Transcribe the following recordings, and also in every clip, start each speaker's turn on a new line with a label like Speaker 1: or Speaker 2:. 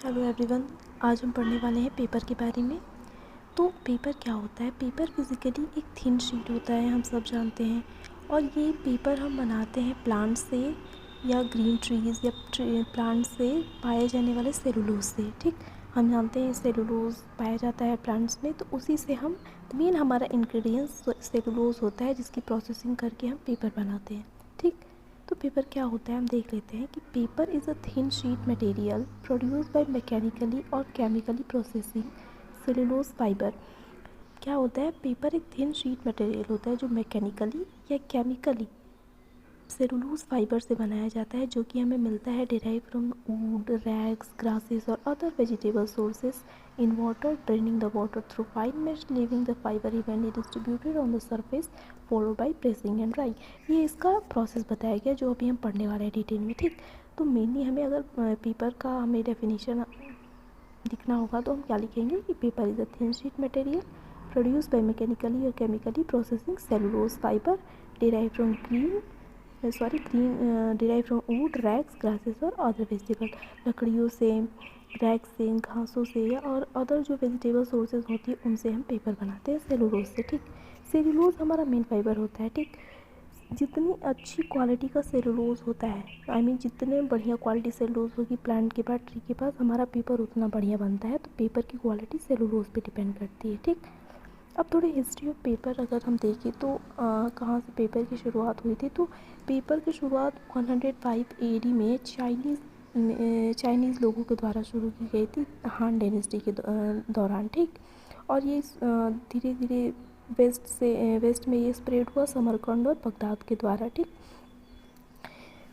Speaker 1: Hello everyone. आज हम पढ़ने वाले हैं पेपर के बारे में। तो पेपर क्या होता है? पेपर फिज़िकली एक थिन शीट होता है, हम सब जानते हैं। और ये पेपर हम बनाते हैं प्लांट से या ग्रीन ट्रीज़ या प्लांट से पाए जाने वाले सेलुलोज से। ठीक, हम जानते हैं सेलुलोज पाया जाता है प्लांट्स में, तो उसी से हम मेन हमारा इंग्रेडिएंट्स सेलुलोज होता है, जिसकी प्रोसेसिंग करके हम पेपर बनाते हैं। ठीक, तो पेपर क्या होता है हम देख लेते हैं कि paper is a thin sheet material produce by mechanically और केमिकली प्रोसेसिंग सेलुलोज फाइबर। क्या होता है? पेपर एक थिन शीट मटेरियल होता है जो मैकेनिकली या केमिकली सेलुलोज फाइबर से बनाया जाता है, जो कि हमें मिलता है derive from wood, rags, grasses और other vegetable sources in water, draining the water through fine mesh, leaving the fibre evenly distributed on the surface followed by pressing and drying. ये इसका प्रोसेस बताया गया जो अभी हम पढ़ने वाले हैं डिटेल में। ठीक, तो मेनली हमें अगर पेपर का हमें डेफिनेशन लिखना होगा तो हम क्या लिखेंगे कि paper is a thin sheet material produce by mechanically और chemically processing cellulose fibre derive from derive from wood, rags, grasses और अदर वेजिटेबल। लकड़ियों से, रैग्स से, घासों से या और अदर जो वेजिटेबल सोर्सेज होती है उनसे हम पेपर बनाते हैं सेलुलोज से। ठीक, सेलुलोज हमारा मेन फाइबर होता है। ठीक, जितनी अच्छी क्वालिटी का सेलुलोज होता है, जितने बढ़िया क्वालिटी सेलुलोज होगी प्लांट के पास, ट्री के पास, हमारा पेपर उतना बढ़िया बनता है। तो पेपर की क्वालिटी सेलुलोज पे डिपेंड करती है। ठीक, अब थोड़ी हिस्ट्री ऑफ पेपर अगर हम देखें तो कहाँ से पेपर की शुरुआत हुई थी। तो पेपर की शुरुआत 105 AD में चाइनीज़ लोगों के द्वारा शुरू की गई थी, हान डायनेस्टी के दौरान। ठीक, और ये धीरे धीरे वेस्ट में ये स्प्रेड हुआ समरकंद और बगदाद के द्वारा। ठीक,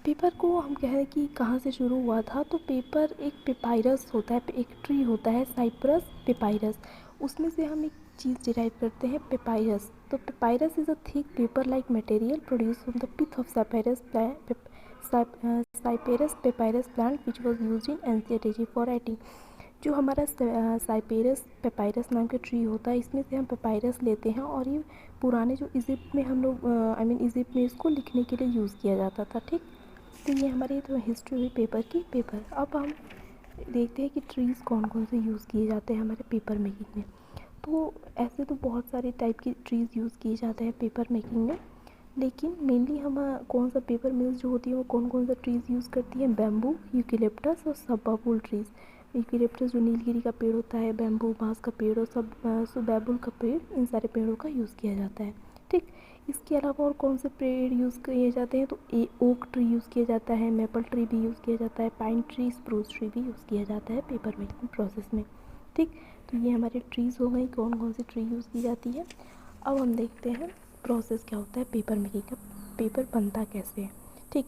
Speaker 1: पेपर को हम कह रहे हैं कि कहाँ से शुरू हुआ था। तो पेपर एक पेपायरस होता है, एक ट्री होता है साइप्रस पेपायरस, उसमें से हम एक चीज़ डिराइव करते हैं पेपायरस। तो papyrus is a thick paper like material produce from the pith of Cyperus papyrus plant which was use in ancient Egypt for writing. जो हमारा साइपेरस पेपायरस नाम का ट्री होता है, इसमें से हम पेपायरस लेते हैं और ये पुराने जो इजिप्ट में हम लोग इजिप्ट में इसको लिखने के लिए यूज़ किया जाता था। ठीक, तो ये हमारी तो हिस्ट्री हुई पेपर की। पेपर अब हम देखते हैं कि ट्रीज़ कौन कौन से यूज़ किए जाते हैं हमारे पेपर मेकिंग में। तो ऐसे तो बहुत सारे टाइप की ट्रीज़ यूज़ किए जाते हैं पेपर मेकिंग में, लेकिन मेनली हम कौन सा पेपर मिल्स जो होती है वो कौन कौन सा ट्रीज़ यूज़ करती हैं? बैम्बू, यूकेलिप्टस और सब्बाबुल ट्रीज़। यूकेलिप्टस जो नीलगिरी का पेड़ होता है, बैम्बू बांस का पेड़ और सब्बाबुल का पेड़, इन सारे पेड़ों का यूज़ किया जाता है। ठीक, इसके अलावा और कौन से पेड़ यूज़ किए जाते हैं? तो ओक ट्री यूज़ किया जाता है, मेपल ट्री भी यूज़ किया जाता है, पाइन ट्री, स्प्रूस ट्री भी यूज़ किया जाता है पेपर मेकिंग प्रोसेस में। ठीक, तो ये हमारे ट्रीज़ हो गई, कौन कौन सी ट्री यूज़ की जाती है। अब हम देखते हैं प्रोसेस क्या होता है पेपर मेकिंग का, पेपर बनता कैसे है। ठीक,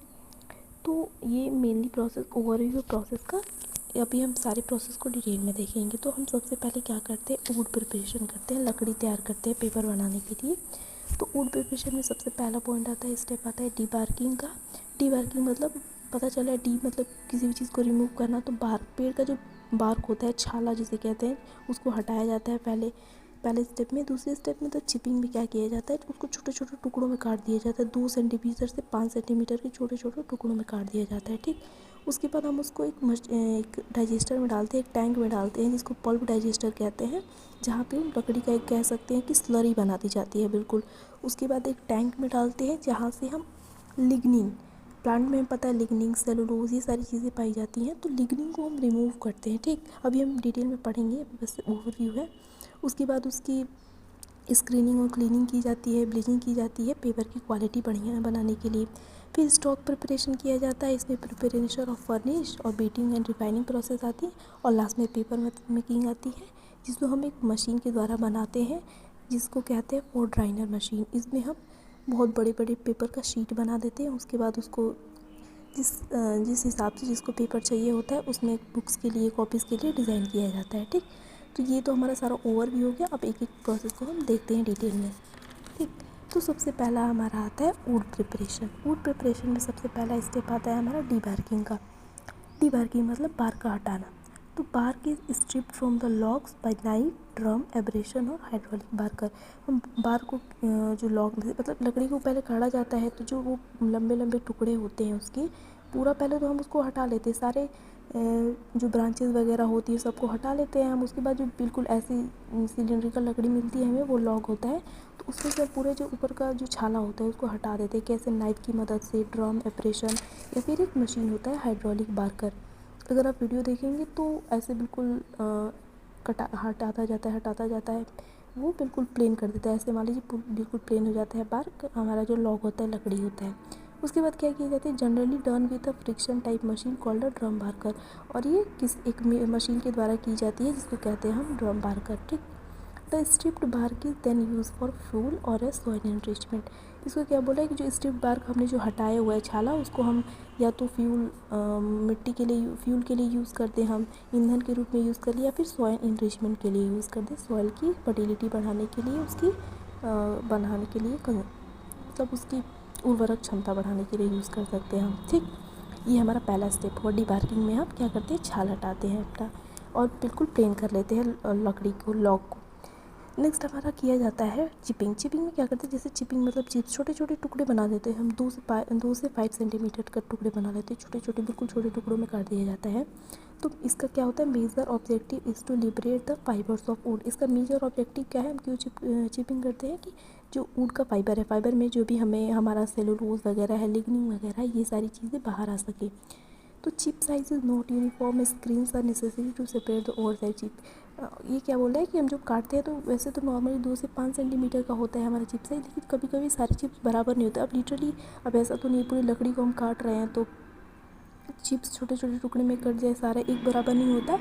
Speaker 1: तो ये मेनली प्रोसेस ओवरव्यू प्रोसेस का। अभी हम सारे प्रोसेस को डिटेल में देखेंगे। तो हम सबसे पहले क्या करते हैं? वुड प्रिपरेशन करते हैं, लकड़ी तैयार करते हैं पेपर बनाने के लिए। तो वुड प्रिपरेशन में सबसे पहला पॉइंट आता है, स्टेप आता है डीबार्किंग का। डीबार्किंग मतलब पता चला डी मतलब किसी भी चीज़ को रिमूव करना। तो बार्क, पेड़ का जो बार्क होता है, छाला जिसे कहते हैं, उसको हटाया जाता है पहले स्टेप में। दूसरे स्टेप में तो चिपिंग में क्या किया जाता है, उसको छोटे छोटे टुकड़ों में काट दिया जाता है, 2 सेंटीमीटर से 5 सेंटीमीटर के छोटे छोटे टुकड़ों में काट दिया जाता है। ठीक, उसके बाद हम उसको एक डाइजेस्टर में डालते हैं, एक टैंक में डालते हैं जिसको पल्प डाइजेस्टर कहते हैं, जहाँ पे लकड़ी का एक कह सकते हैं कि स्लरी बना दी जाती है बिल्कुल। उसके बाद एक टैंक में डालते हैं जहाँ से हम लिग्निन, प्लांट में पता है लिग्निन, सेलुलोज, ये सारी चीज़ें पाई जाती हैं, तो लिग्निन को हम रिमूव करते हैं। ठीक, अभी हम डिटेल में पढ़ेंगे, अभी बस ओवरव्यू है। उसके बाद उसकी स्क्रीनिंग और क्लीनिंग की जाती है, ब्लीचिंग की जाती है पेपर की क्वालिटी बढ़िया बनाने के लिए। फिर स्टॉक प्रिपरेशन किया जाता है, इसमें प्रिपरेशन ऑफ फर्निश और बीटिंग एंड रिफाइनिंग प्रोसेस आती है, और लास्ट में पेपर मेकिंग आती है, जिसको हम एक मशीन के द्वारा बनाते हैं जिसको कहते हैं फोर ड्राइनर मशीन। इसमें हम बहुत बड़े बड़े पेपर का शीट बना देते हैं। उसके बाद उसको जिस हिसाब से जिसको पेपर चाहिए होता है उसमें बुक्स के लिए, कॉपीज़ के लिए डिज़ाइन किया जाता है। ठीक, तो ये तो हमारा सारा ओवरव्यू हो गया। अब एक एक प्रोसेस को हम देखते हैं डिटेल में। ठीक, तो सबसे पहला हमारा आता है वुड प्रिपरेशन। वुड प्रिपरेशन में सबसे पहला स्टेप आता है हमारा डीबार्किंग का। डीबार्किंग मतलब बार्क का हटाना। तो bark is stripped from the logs by knife, drum, abrasion और हाइड्रोलिक बार्कर। हम बार्क को जो लॉग मतलब लकड़ी को पहले काटा जाता है, तो जो वो लंबे लंबे टुकड़े होते हैं उसके, पूरा पहले तो हम उसको हटा लेते हैं, सारे जो ब्रांचेस वगैरह होती है सबको हटा लेते हैं हम। उसके बाद जो बिल्कुल ऐसी सिलेंड्रिकल लकड़ी मिलती है हमें, वो लॉग होता है, तो उसमें से पूरे जो ऊपर का जो छाला होता है उसको हटा देते हैं। कैसे? नाइफ की मदद से, ड्रम एप्रेशन, या फिर एक मशीन होता है हाइड्रोलिक बार्कर। अगर आप वीडियो देखेंगे तो ऐसे बिल्कुल हटाता जाता है, वो बिल्कुल प्लेन कर देता है। ऐसे मान लीजिए बिल्कुल प्लेन हो जाता है बार्क, हमारा जो लॉग होता है लकड़ी होता है। उसके बाद क्या किया जाता है? Generally done with a friction type machine called a drum Barker, और ये एक मशीन के द्वारा की जाती है जिसको कहते हैं हम ड्रम बार्कर। ठीक। The stripped bark is then use for fuel or a soil enrichment. इसको क्या बोला है कि जो स्ट्रिप्ड बार्क हमने जो हटाया हुआ है छाला, उसको हम या तो मिट्टी के लिए, फ्यूल के लिए यूज़ करते हैं, हम ईंधन के रूप में यूज़ कर लिया, या फिर सॉइल इनरिचमेंट के लिए यूज़ करते हैं, सॉइल की फर्टिलिटी बढ़ाने के लिए, उसकी बढ़ाने के लिए, मतलब उसकी उर्वरक क्षमता बढ़ाने के लिए यूज़ कर सकते हैं हम। ठीक। ये हमारा पहला स्टेप हुआ। डिबार्किंग में हम क्या करते हैं? छाल हटाते हैं अपना और बिल्कुल प्लेन कर लेते हैं लकड़ी को, लॉग को। नेक्स्ट हमारा किया जाता है चिपिंग। चिपिंग में क्या करते हैं? जैसे चिपिंग मतलब चिप्स, छोटे छोटे टुकड़े बना देते हैं हम, 2 से 5 सेंटीमीटर का टुकड़े बना लेते हैं, छोटे छोटे बिल्कुल छोटे टुकड़ों में काट दिया जाता है। तो इसका क्या होता है? Major objective is to liberate the fibres of wood. इसका मेजर ऑब्जेक्टिव क्या है? हम क्यों चिपिंग करते हैं कि जो वुड का फाइबर है, फाइबर में जो भी हमें हमारा सेलुलोज वगैरह है, लिग्निन वगैरह, ये सारी चीज़ें बाहर आ सके। तो chip size is not uniform, screens are necessary to separate the over side chip. ये क्या बोल रहा है कि हम जब काटते हैं तो वैसे तो नॉर्मली 2 से 5 सेंटीमीटर का होता है हमारा चिप साइज, लेकिन कभी कभी सारे चिप्स बराबर नहीं होते। अब लिटरली अब ऐसा तो नहीं पूरी लकड़ी को हम काट रहे हैं तो चिप्स छोटे छोटे टुकड़े में कट जाए, सारा एक बराबर नहीं होता।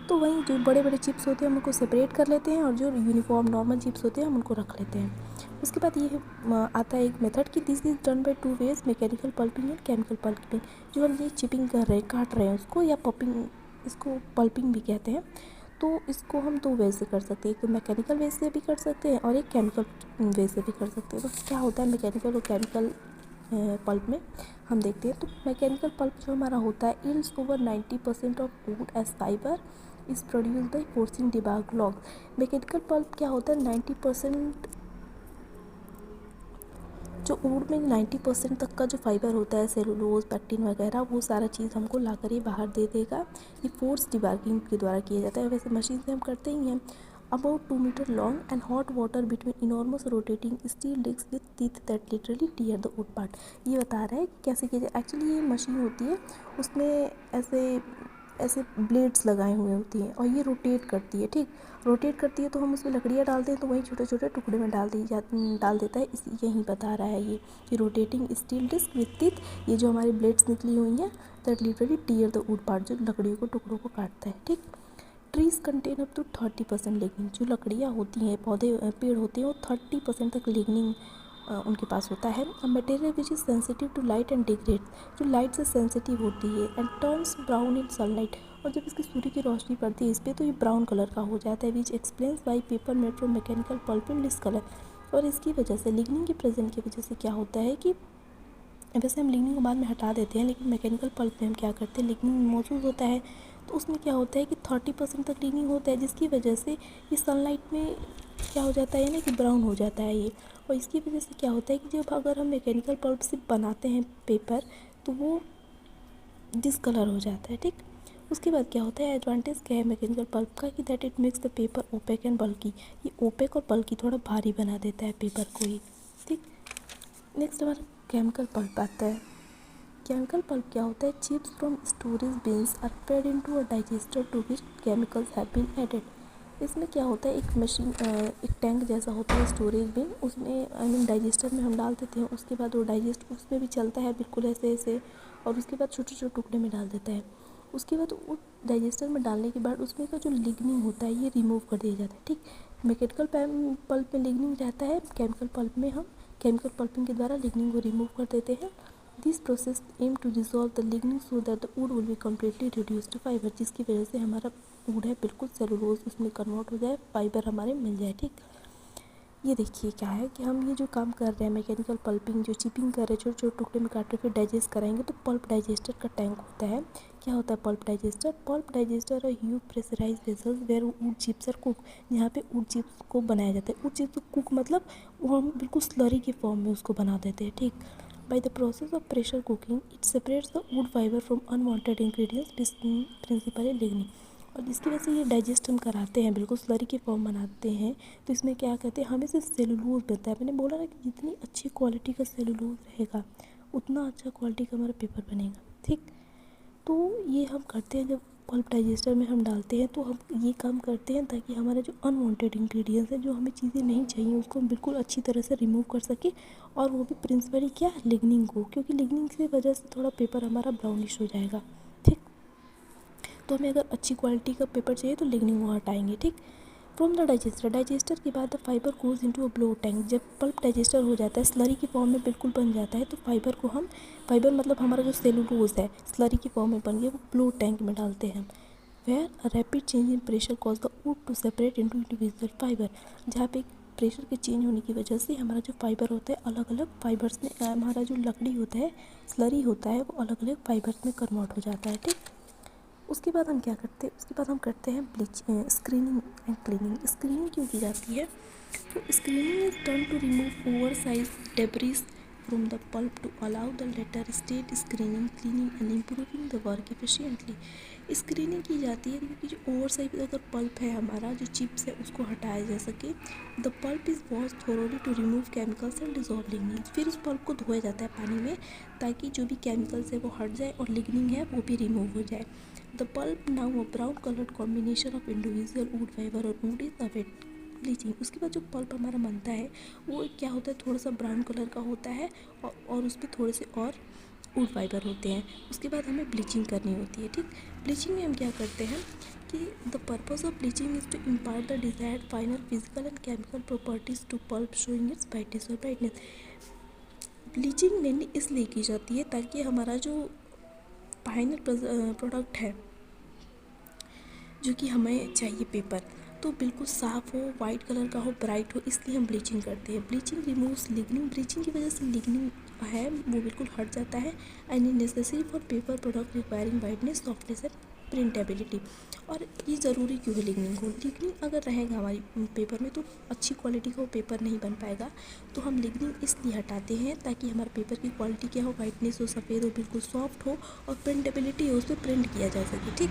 Speaker 1: तो वहीं जो बड़े बड़े चिप्स होते हैं हम उनको सेपरेट कर लेते हैं, और जो यूनिफॉर्म नॉर्मल चिप्स होते हैं हम उनको रख लेते हैं। उसके बाद ये आता है एक मेथड कि this is done by 2 ways, mechanical pulping and chemical pulping. जो हम ये चिपिंग कर रहे हैं, काट रहे हैं उसको, या पपिंग, इसको पल्पिंग भी कहते हैं। तो इसको हम 2 वे से कर सकते हैं, एक तो मैकेनिकल वे से भी कर सकते हैं और एक केमिकल वे से भी कर सकते हैं। तो क्या होता है मैकेनिकल और केमिकल पल्प में हम देखते हैं। तो मैकेनिकल पल्प जो हमारा होता है, else over 90% of wood as fibre is produce by forcing debark log. Mechanical pulp क्या होता है? 90% जो वुड में 90% तक का जो फाइबर होता है, सेलुलोज, पेक्टिन वगैरह, वो सारा चीज़ हमको ला कर ये बाहर दे देगा। ये फोर्स डिबार्किंग के द्वारा किया जाता है। वैसे मशीन से हम करते ही हैं। About 2 metre long and hot water between enormous rotating steel disc with teeth that literally tear the wood part. ये बता रहा है कि कैसे किया जाए। एक्चुअली ये मशीन होती है, उसमें ऐसे ऐसे ब्लेड्स लगाए हुए होती हैं और ये रोटेट करती है। ठीक। रोटेट करती है तो हम उसमें लकड़ियाँ डालते हैं तो वही छोटे छोटे टुकड़े में डाल देता है। यही बता रहा है ये कि rotating steel disc with teeth, ये जो हमारी ब्लेड्स निकली हुई हैं, that literally tear the wood part, जो लकड़ियों को टुकड़ों को काटता है। ठीक। Trees contain up to 30% lignin. जो लकड़ियाँ होती हैं, पेड़ होते हैं, वो 30% तक लिग्निन उनके पास होता है। A material which is sensitive to light and degrade, जो लाइट से सेंसिटिव होती है, and turns brown in sunlight, और जब इसकी सूर्य की रोशनी पड़ती है इस पर तो ये ब्राउन कलर का हो जाता है। विच explains Y paper made from mechanical pulp in this colour. और इसकी वजह से, लिग्निन के प्रेजेंट की वजह से क्या होता है कि वैसे हम लिग्निन को बाद में हटा देते हैं, लेकिन मैकेनिकल पल्प में हम क्या करते हैं, लिग्निन मौजूद होता है तो उसमें क्या होता है कि 30% तक लिग्निन होता है, जिसकी वजह से ये सनलाइट में क्या हो जाता है ना कि ब्राउन हो जाता है ये। और इसकी वजह से क्या होता है कि जब अगर हम मैकेनिकल पल्प से बनाते हैं पेपर तो वो डिसकलर हो जाता है। ठीक। उसके बाद क्या होता है, एडवांटेज क्या है मैकेनिकल पल्प का कि that it makes the paper opaque and bulky. ये ओपेक और बल्की थोड़ा भारी बना देता है पेपर को ही। ठीक। नेक्स्ट हमारा केमिकल पल्प आता है। केमिकल पल्प क्या होता है? Chips from storage bins are fed into a digester to which chemicals have been added. इसमें क्या होता है, एक मशीन, एक टैंक जैसा होता है स्टोरेज बिन, उसमें आई मीन डाइजेस्टर में हम डाल देते हैं। उसके बाद वो डाइजेस्ट उसमें भी चलता है बिल्कुल ऐसे ऐसे, और उसके बाद छोटे छोटे टुकड़े में डाल देता है। उसके बाद वो डाइजेस्टर में डालने के बाद उसमें का जो लिग्निन होता है ये रिमूव कर दिया जाता है। ठीक। मैकेनिकल पल्प में लिग्निन रहता है, केमिकल पल्प में हम केमिकल पल्पिंग के द्वारा लिग्निन को रिमूव कर देते हैं। This process aim to dissolve the lignin so that the wood will be completely reduced to fibre, जिसकी वजह से हमारा वुड है बिल्कुल सेलुलोज उसमें कन्वर्ट हो जाए, फाइबर हमारे मिल जाए। ठीक। ये देखिए क्या है कि हम ये जो काम कर रहे हैं मैकेनिकल पल्पिंग, जो चिपिंग कर रहे हैं, छोटे छोटे टुकड़े में काट के फिर डाइजेस्ट कराएंगे, तो पल्प डाइजेस्टर का टैंक होता है। क्या होता है पल्प डाइजेस्टर? पल्प डाइजेस्टर है huge pressurise vessels where wood chips are cook. यहाँ पे वुड चिप्स को बनाया जाता है। वुड चिप्स कुक मतलब वो हम बिल्कुल स्लरी के फॉर्म में उसको बना देते हैं। ठीक। By the process of pressure cooking, it separates the wood fiber from unwanted ingredients, principally lignin. और इसकी वजह से ये डाइजेस्ट हम कराते हैं, बिल्कुल स्लरी की फॉर्म बनाते हैं। तो इसमें क्या कहते हैं, हमें से सेलुलोज मिलता है। मैंने बोला ना कि जितनी अच्छी क्वालिटी का सेलुलोज रहेगा उतना अच्छा क्वालिटी का हमारा पेपर बनेगा, ठीक। तो ये हम करते हैं, जब पल्प डाइजेस्टर में हम डालते हैं तो हम ये काम करते हैं ताकि हमारा जो अनवांटेड इंग्रेडिएंट्स है, जो हमें चीज़ें नहीं चाहिए, उसको हम बिल्कुल अच्छी तरह से रिमूव कर सकें। और वो भी प्रिंसिपली क्या, लिग्निन को, क्योंकि लिग्निन की वजह से थोड़ा पेपर हमारा ब्राउनिश हो जाएगा, ठीक। तो हमें अगर अच्छी क्वालिटी का पेपर चाहिए तो लिग्निन को हटाएंगे, ठीक। फ्रॉम द डाइजेस्टर के बाद the fibre goes into a blow tank. जब पल्प डाइजेस्टर हो जाता है, स्लरी की फॉर्म में बिल्कुल बन जाता है, तो फाइबर मतलब हमारा जो सेलुलोज है स्लरी की फॉर्म में बन गया, वो ब्लो टैंक में डालते हैं। Where a rapid change in pressure cause the wood to separate into individual fibre. जहाँ पे प्रेशर के चेंज होने की वजह से हमारा जो फाइबर होता है अलग अलग फाइबर्स में, हमारा जो लकड़ी होता है, स्लरी होता है, वो अलग अलग फाइबर्स में कन्वर्ट हो जाता है, ठीक। उसके बाद हम क्या करते हैं, उसके बाद हम करते हैं स्क्रीनिंग एंड क्लीनिंग। स्क्रीनिंग क्यों की जाती है, तो screening is done to remove over size debris from the pulp to allow the latter state screening, cleaning and improving the work efficiently. Screening की जाती है क्योंकि जो ओवर साइज अगर पल्प है हमारा, जो चिप्स है, उसको हटाया जा सके। The pulp is wash thoroughly to remove chemicals and dissolve lignin. फिर उस पल्प को धोया जाता है पानी में ताकि जो भी केमिकल्स है वो हट जाए और लिग्निन है वो भी रिमूव हो जाए। The pulp now a brown colored combination of individual wood fiber और wood is await ब्लीचिंग। उसके बाद जो पल्प हमारा बनता है वो क्या होता है, थोड़ा सा ब्राउन कलर का होता है और उस पर थोड़े से और वुड फाइबर होते हैं। उसके बाद हमें ब्लीचिंग करनी होती है, ठीक। ब्लीचिंग में हम क्या करते हैं कि the purpose of bleaching is to impart the desired final physical and chemical properties to pulp showing its brightness और ब्राइटनेस। ब्लीचिंग मेनली इसलिए की जाती है ताकि हमारा जो फाइनल प्रोडक्ट है, जो कि हमें चाहिए पेपर, तो बिल्कुल साफ़ हो, वाइट कलर का हो, ब्राइट हो, इसलिए हम ब्लीचिंग करते हैं। Bleaching removes lignin. ब्लीचिंग की वजह से लिग्निन है वो बिल्कुल हट जाता है। And is necessary for paper product requiring whiteness, softness and printability. और ये ज़रूरी क्यों है लिग्निन को, लिग्निन अगर रहेगा हमारी पेपर में तो अच्छी क्वालिटी का वो पेपर नहीं बन पाएगा। तो हम लिग्निन इसलिए हटाते हैं ताकि हमारे पेपर की क्वालिटी क्या हो, वाइटनेस हो, सफ़ेद हो, बिल्कुल सॉफ्ट हो और प्रिंटेबिलिटी हो, उस पर प्रिंट किया जा सके, ठीक।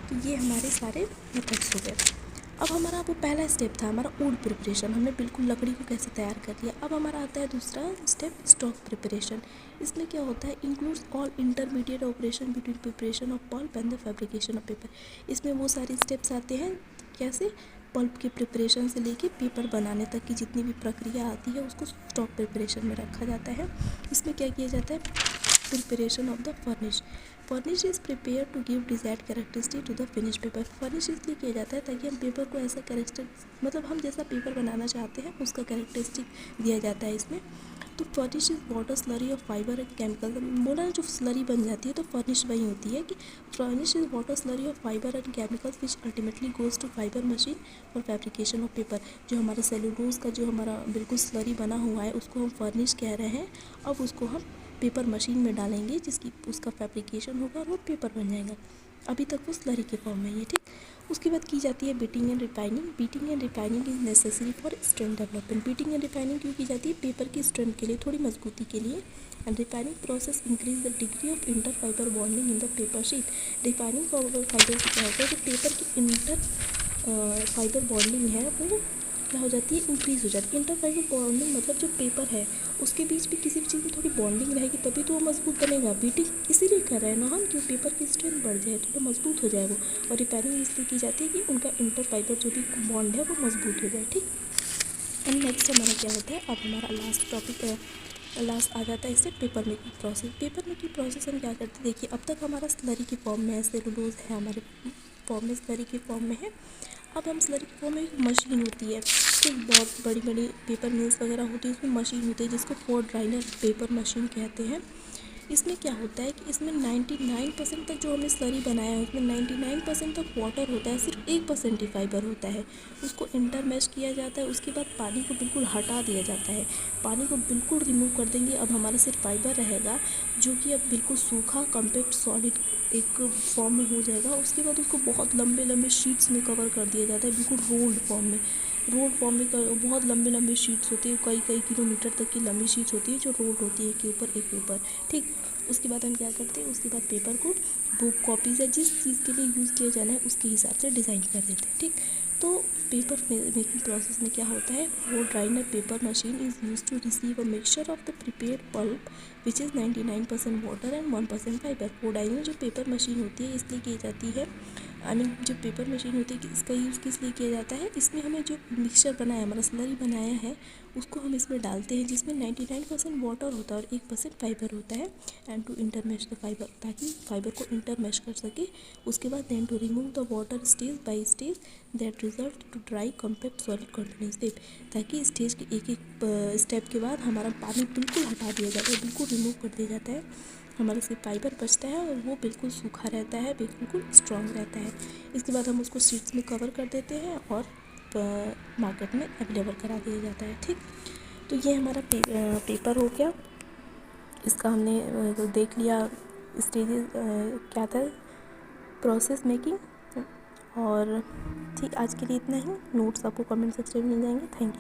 Speaker 1: तो ये हमारे सारे मेथड्स हो गए। अब हमारा वो पहला स्टेप था हमारा वुड प्रिपरेशन, हमने बिल्कुल लकड़ी को कैसे तैयार कर लिया। अब हमारा आता है दूसरा स्टेप, स्टॉक प्रिपरेशन। इसमें क्या होता है, includes all intermediate operation between preparation of pulp and the fabrication of paper. इसमें वो सारे स्टेप्स आते हैं, कैसे, पल्प के प्रिपरेशन से लेके पेपर बनाने तक की जितनी भी प्रक्रिया आती है उसको स्टॉक प्रिपरेशन में रखा जाता है। इसमें क्या किया जाता है, preparation of the furnish. Furnish is prepare to give desired characteristic to the finish paper. Furnish इसलिए किया जाता है ताकि हम पेपर को ऐसा मतलब हम जैसा पेपर बनाना चाहते हैं उसका कैरेक्टरिस्टिक दिया जाता है इसमें। तो फर्निश इज़ वाटर, स्लरी और फाइबर एंड केमिकल। बोला ना जो स्लरी बन जाती है तो फर्निश वही होती है कि फर्निश इज़ वाटर, स्लरी और fibre and chemicals which ultimately goes to fibre machine for fabrication of paper. जो हमारा सेलुलोज का जो हमारा बिल्कुल स्लरी बना हुआ है उसको हम फर्निश कह रहे हैं। अब उसको हम पेपर मशीन में डालेंगे जिसकी उसका फैब्रिकेशन होगा और वो पेपर बन जाएगा। अभी तक वो स्लरी के फॉर्म में है, ठीक। उसके बाद की जाती है beating and refining. Beating and refining is necessary for strength development. Beating and refining क्यों की जाती है, पेपर की स्ट्रेंथ के लिए, थोड़ी मजबूती के लिए। And refining process increase the degree of inter fibre bonding in the paper sheet. Refining fibre से क्या होता है, जो पेपर की इंटर फाइबर बॉन्डिंग है वो क्या हो जाती है, इंक्रीज़ हो जाती है। इंटर फाइबर बॉन्डिंग मतलब जो पेपर है उसके बीच भी किसी भी चीज़ में थोड़ी बॉन्डिंग रहेगी तभी तो वो मजबूत बनेगा। बीटिंग इसीलिए कर रहे हैं ना हम, कि पेपर की स्ट्रेंथ बढ़ जाए, थोड़ा मजबूत हो जाए वो। और रिपेयरिंग इसलिए की जाती है कि उनका इंटर फाइबर जो भी बॉन्ड है वो मजबूत हो जाए, ठीक। एंड नेक्स्ट हमारा क्या होता है, अब हमारा लास्ट टॉपिक लास्ट आ जाता है इससे paper making process. Paper making process हम क्या करते हैं, देखिए अब तक हमारा स्लरी की फॉर्म में है, सेलुलोज है हमारे फॉर्म में, स्लरी की फॉर्म में है। अब हम स्लरी की फॉर्म में एक मशीन होती है, तो बहुत बड़ी बड़ी पेपर मिल्स वगैरह होती है, उसमें मशीन होती है जिसको फोर ड्राइनर पेपर मशीन कहते हैं। इसमें क्या होता है कि इसमें 99% तक जो हमने स्लरी बनाया है उसमें 99% तक वाटर होता है, सिर्फ 1% ही फाइबर होता है। उसको इंटरमैश किया जाता है, उसके बाद पानी को बिल्कुल हटा दिया जाता है, पानी को बिल्कुल रिमूव कर देंगे। अब हमारा सिर्फ फाइबर रहेगा जो कि अब बिल्कुल सूखा कम्पैक्ट सॉलिड एक फॉर्म में हो जाएगा। उसके बाद उसको बहुत लंबे लंबे शीट्स में कवर कर दिया जाता है, बिल्कुल रोल्ड फॉर्म में। रोल फॉर्म में बहुत लंबे लंबे शीट्स होती है, कई कई किलोमीटर तक की लंबी शीट्स होती है जो रोल होती है एक के ऊपर। ठीक, उसके बाद हम क्या करते हैं, उसके बाद पेपर को बुक कॉपीज़ या जिस चीज़ के लिए यूज़ किया जाना है उसके हिसाब से डिज़ाइन कर देते हैं। ठीक, तो पेपर मेकिंग प्रोसेस में क्या होता है, वो drainer paper machine is use to receive a mixture of the prepare pulp which is 99% water and 1% fibre. वो डाइनर जो पेपर मशीन होती है इसलिए की जाती है, जो पेपर मशीन होती है इसका यूज़ किस लिए किया जाता है, इसमें हमें जो मिक्सचर बनाया, हमारा स्लरी बनाया है उसको हम इसमें डालते हैं जिसमें 99% वाटर होता है और 1% फाइबर होता है, and to intermesh the fibre, ताकि फाइबर को इंटरमैश कर सके। उसके बाद then to remove the water stage by stage that result to dry compact solid continuous step, ताकि स्टेज के एक एक स्टेप के बाद हमारा पानी बिल्कुल हटा दिया जाता है, बिल्कुल रिमूव कर दिया जाता है, हमारा सिर्फ फाइबर बचता है और वो बिल्कुल सूखा रहता है, बिल्कुल स्ट्रॉन्ग रहता है। इसके बाद हम उसको शीट्स में कवर कर देते हैं और मार्केट में अवेलेबल करा दिया जाता है। ठीक, तो ये हमारा पेपर हो गया, इसका हमने देख लिया स्टेजेस क्या था, प्रोसेस मेकिंग। और ठीक, आज के लिए इतना ही। नोट्स आपको कमेंट सेक्शन में मिल जाएंगे। Thank you.